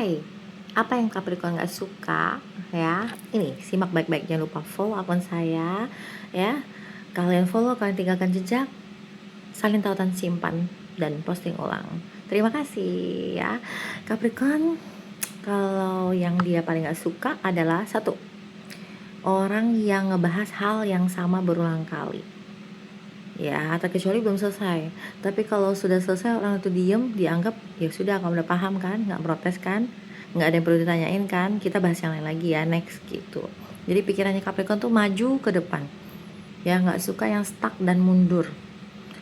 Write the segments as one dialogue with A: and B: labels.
A: Hai, apa yang Capricorn gak suka ya? Ini simak baik-baik, jangan lupa follow akun saya ya. Kalian follow, kalian tinggalkan jejak, salin tautan, simpan dan posting ulang. Terima kasih ya. Capricorn, kalau yang dia paling gak suka adalah satu, orang yang ngebahas hal yang sama berulang kali. Ya, terkecuali belum selesai. Tapi kalau sudah selesai orang itu diem, dianggap ya sudah, kamu udah paham kan, nggak protes kan, nggak ada yang perlu ditanyain kan, kita bahas yang lain lagi ya, next gitu. Jadi pikirannya Capricorn tuh maju ke depan, ya nggak suka yang stuck dan mundur.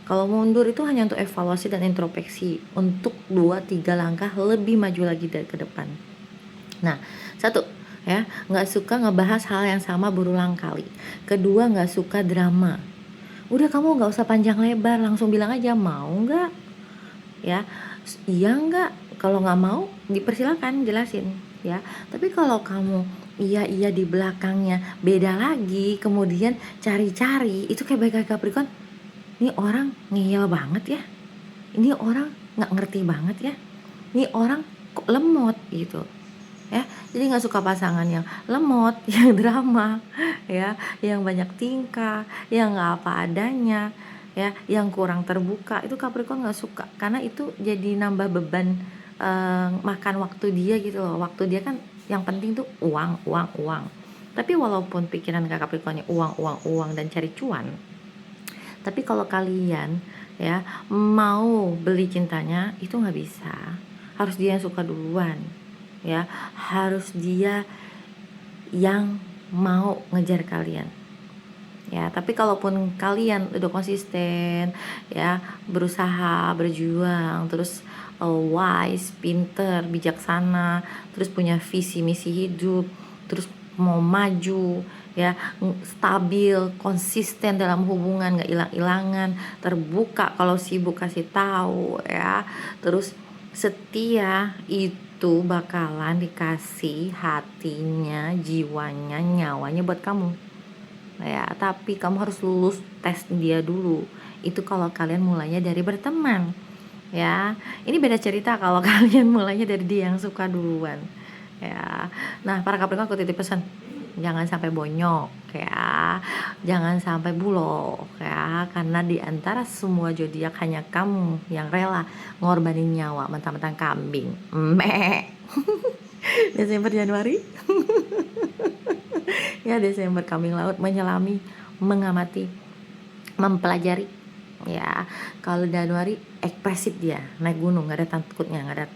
A: Kalau mundur itu hanya untuk evaluasi dan introspeksi, untuk 2-3 langkah lebih maju lagi dari ke depan. Nah, satu ya, nggak suka ngebahas hal yang sama berulang kali. Kedua, nggak suka drama. Udah, kamu nggak usah panjang lebar, langsung bilang aja mau nggak ya, iya nggak. Kalau nggak mau dipersilakan jelasin ya. Tapi kalau kamu iya di belakangnya beda lagi, kemudian cari-cari, itu kayak baik Capricorn, ini orang ngeyel banget ya, ini orang nggak ngerti banget ya, ini orang kok lemot gitu ya. Jadi nggak suka pasangan yang lemot, yang drama ya, yang banyak tingkah, yang nggak apa adanya ya, yang kurang terbuka. Itu Capricorn nggak suka, karena itu jadi nambah beban, makan waktu dia gitu loh. Waktu dia kan yang penting tuh uang uang uang. Tapi walaupun pikiran Capricornnya uang uang uang dan cari cuan, tapi kalau kalian ya mau beli cintanya, itu nggak bisa. Harus dia yang suka duluan ya, harus dia yang mau ngejar kalian ya. Tapi kalaupun kalian udah konsisten ya, berusaha, berjuang, terus wise, pinter, bijaksana, terus punya visi misi hidup, terus mau maju ya, stabil, konsisten dalam hubungan, nggak hilang-hilangan, terbuka kalau sibuk kasih tahu ya, terus setia, itu bakalan dikasih hatinya, jiwanya, nyawanya buat kamu ya. Tapi kamu harus lulus tes dia dulu. Itu kalau kalian mulainya dari berteman ya. Ini beda cerita kalau kalian mulainya dari dia yang suka duluan ya. Nah, para Capricorn, aku titip pesan, jangan sampai bonyok ya, jangan sampai bulok ya, karena di antara semua zodiak hanya kamu yang rela ngorbanin nyawa mentang-mentang kambing. Meh. Desember Januari ya, Desember kambing laut, menyelami, mengamati, mempelajari ya. Kalau Januari ekspresif, dia naik gunung, nggak ada takutnya, nggak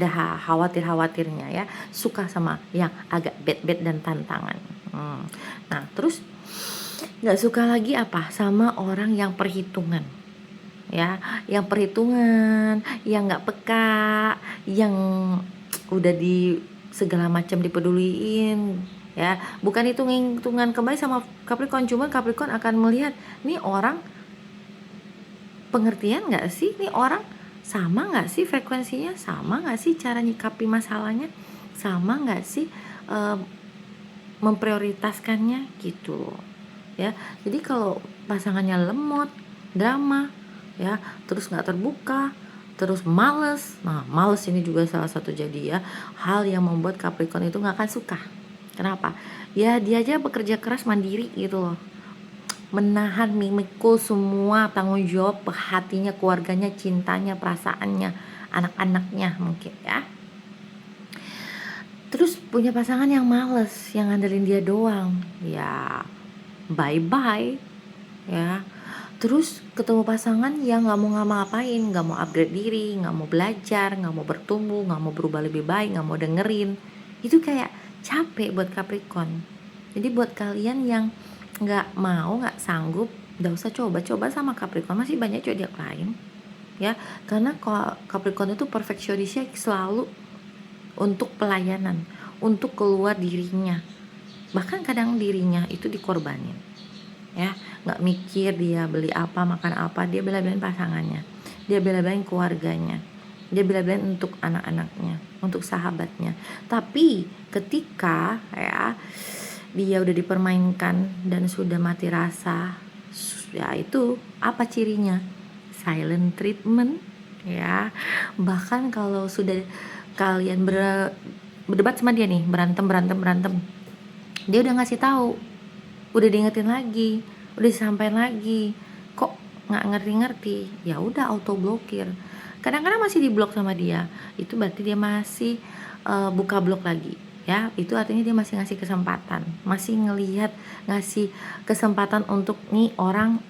A: ada khawatirnya ya, suka sama yang agak bad dan tantangan. Nah, terus nggak suka lagi apa, sama orang yang perhitungan ya, yang perhitungan, yang nggak peka, yang udah di segala macam dipeduliin ya. Bukan hitungan kembali sama Capricorn, cuman Capricorn akan melihat nih orang pengertian nggak sih, nih orang sama nggak sih frekuensinya, sama nggak sih cara nyikapi masalahnya, sama nggak sih memprioritaskannya gitu ya. Jadi kalau pasangannya lemot, drama ya, terus nggak terbuka, terus males. Nah, males ini juga salah satu jadi ya, hal yang membuat Capricorn itu nggak akan suka. Kenapa? Ya dia aja bekerja keras mandiri gitu loh, menahan memikul semua tanggung jawab hatinya, keluarganya, cintanya, perasaannya, anak-anaknya mungkin ya. Terus punya pasangan yang males, yang ngandelin dia doang, ya bye-bye ya. Terus ketemu pasangan yang nggak mau ngapa-ngapain, nggak mau upgrade diri, nggak mau belajar, nggak mau bertumbuh, nggak mau berubah lebih baik, nggak mau dengerin, itu kayak capek buat Capricorn. Jadi buat kalian yang nggak mau, nggak sanggup, nggak usah coba-coba sama Capricorn, masih banyak zodiak lain ya. Karena Capricorn itu perfeksionisnya selalu untuk pelayanan, untuk keluar dirinya, bahkan kadang dirinya itu dikorbanin ya. Nggak mikir dia beli apa, makan apa, dia bela-belain pasangannya, dia bela-belain keluarganya, dia bela-belain untuk anak-anaknya, untuk sahabatnya. Tapi ketika ya dia udah dipermainkan dan sudah mati rasa, ya itu apa cirinya? Silent treatment ya. Bahkan kalau sudah kalian berdebat sama dia nih, berantem, dia udah ngasih tahu, udah diingetin lagi, udah disampaikan lagi, kok nggak ngerti-ngerti, ya udah auto blokir. Kadang-kadang masih diblok sama dia, itu berarti dia masih buka blok lagi, ya. Itu artinya dia masih ngasih kesempatan, masih ngelihat, ngasih kesempatan untuk nih orang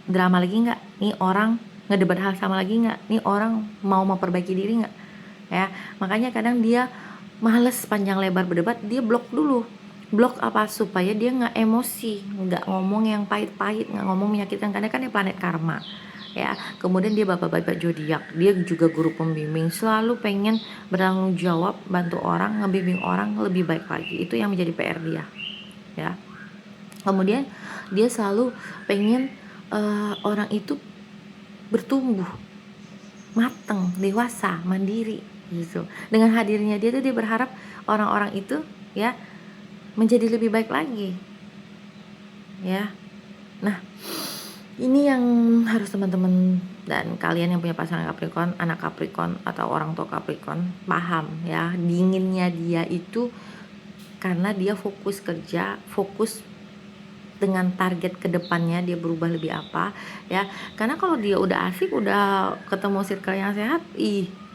A: drama lagi nggak, nih orang ngedebat hal sama lagi nggak, nih orang mau memperbaiki diri nggak, ya. Makanya kadang dia males panjang lebar berdebat, dia blok dulu. Blok apa? Supaya dia nggak emosi, nggak ngomong yang pahit-pahit, nggak ngomong menyakitkan, karena kan dia planet karma, ya. Kemudian dia bapak-bapak zodiak, dia juga guru pembimbing, selalu pengen bertanggung jawab, bantu orang, ngebimbing orang lebih baik lagi. Itu yang menjadi PR dia, ya. Kemudian dia selalu pengen orang itu bertumbuh, mateng, dewasa, mandiri gitu. Dengan hadirnya dia tuh dia berharap orang-orang itu, ya, menjadi lebih baik lagi, ya. Nah, ini yang harus teman-teman dan kalian yang punya pasangan Capricorn, anak Capricorn atau orang tua Capricorn paham, ya. Dinginnya dia itu karena dia fokus kerja, fokus dengan target kedepannya dia berubah lebih apa, ya. Karena kalau dia udah asik, udah ketemu circle yang sehat,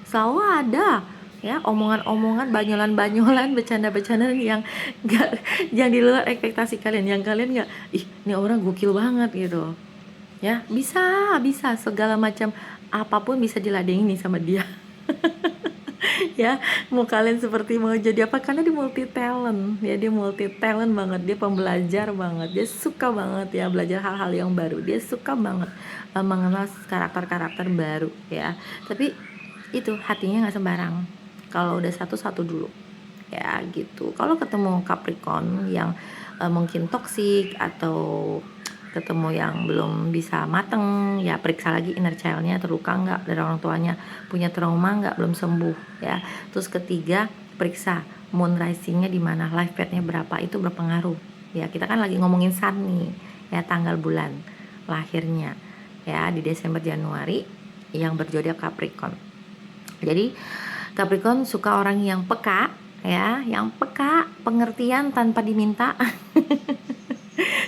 A: selalu ada, ya, omongan-omongan, banyolan-banyolan, bercanda-bercandaan yang gak, yang di luar ekspektasi kalian, yang kalian nggak, ini orang gokil banget gitu, ya. Bisa segala macam apapun bisa diladenin sama dia. Ya, mau kalian seperti mau jadi apa, karena dia multi talent, ya. Dia multi talent banget, dia pembelajar banget, dia suka banget, ya, belajar hal-hal yang baru, dia suka banget mengenal karakter-karakter baru, ya. Tapi itu hatinya nggak sembarang, kalau udah satu dulu, ya, gitu. Kalau ketemu Capricorn yang mungkin toksik atau ketemu yang belum bisa mateng, ya periksa lagi inner child-nya, terluka nggak dari orang tuanya, punya trauma nggak, belum sembuh, ya. Terus ketiga, periksa moon rising-nya di mana, life path-nya berapa, itu berpengaruh, ya. Kita kan lagi ngomongin sun nih, ya, tanggal bulan lahirnya, ya, di Desember Januari yang berzodiak Capricorn. Jadi Capricorn suka orang yang peka, ya, yang peka, pengertian tanpa diminta.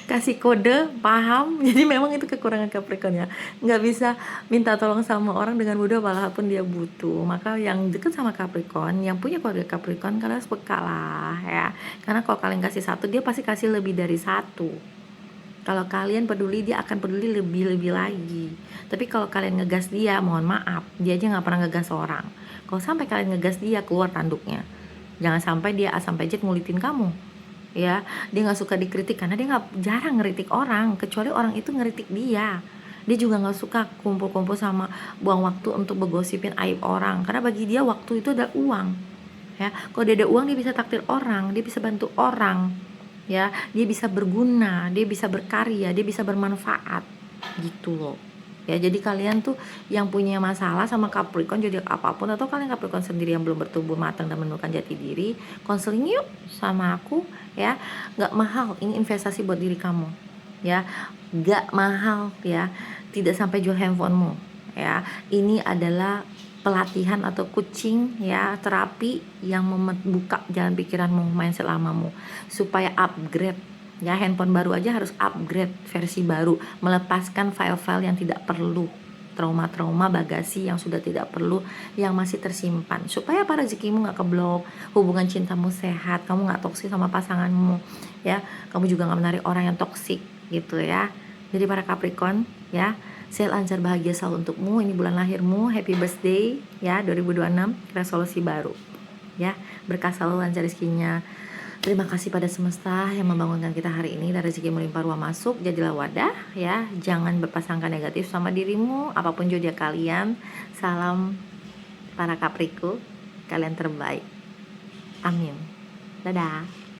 A: Kasih kode, paham. Jadi memang itu kekurangan Capricorn, ya, nggak bisa minta tolong sama orang dengan mudah walaupun dia butuh. Maka yang deket sama Capricorn, yang punya kode Capricorn, kalian harus peka lah, ya. Karena kalau kalian kasih satu, dia pasti kasih lebih dari satu. Kalau kalian peduli, dia akan peduli lebih lagi. Tapi kalau kalian ngegas dia, mohon maaf, dia aja nggak pernah ngegas orang. Kalau sampai kalian ngegas dia, keluar tanduknya. Jangan sampai dia A sampai Z ngulitin kamu, ya. Dia nggak suka dikritik karena dia nggak, jarang ngeritik orang, kecuali orang itu ngeritik dia. Dia juga nggak suka kumpul-kumpul sama, buang waktu untuk bergosipin aib orang, karena bagi dia waktu itu adalah uang, ya. Kalau dia ada uang, dia bisa takdir orang, dia bisa bantu orang, ya. Dia bisa berguna, dia bisa berkarya, dia bisa bermanfaat, gitu loh, ya. Jadi kalian tuh yang punya masalah sama Capricorn, jadi apapun, atau kalian Capricorn sendiri yang belum bertumbuh matang dan menemukan jati diri, konseling yuk sama aku, ya. Nggak mahal, ini investasi buat diri kamu, ya. Nggak mahal, ya. Tidak sampai jual handphonemu, ya. Ini adalah pelatihan atau coaching, ya, terapi yang membuka jalan pikiranmu, mindset lamamu, supaya upgrade, ya. Handphone baru aja harus upgrade, versi baru, melepaskan file-file yang tidak perlu, trauma-trauma bagasi yang sudah tidak perlu, yang masih tersimpan, supaya apa, rezekimu nggak keblok, hubungan cintamu sehat, kamu nggak toksik sama pasanganmu, ya. Kamu juga nggak menarik orang yang toksik, gitu, ya. Jadi para Capricorn, ya, sehat, lancar, bahagia selalu untukmu. Ini bulan lahirmu, happy birthday, ya, 2026, resolusi baru, ya. Berkah selalu, lancar rezekinya. Terima kasih pada semesta yang membangunkan kita hari ini, dan rezeki melimpah ruah masuk. Jadilah wadah, ya. Jangan berprasangka negatif sama dirimu, apapun zodiak kalian. Salam para Capricorn, kalian terbaik. Amin. Dadah.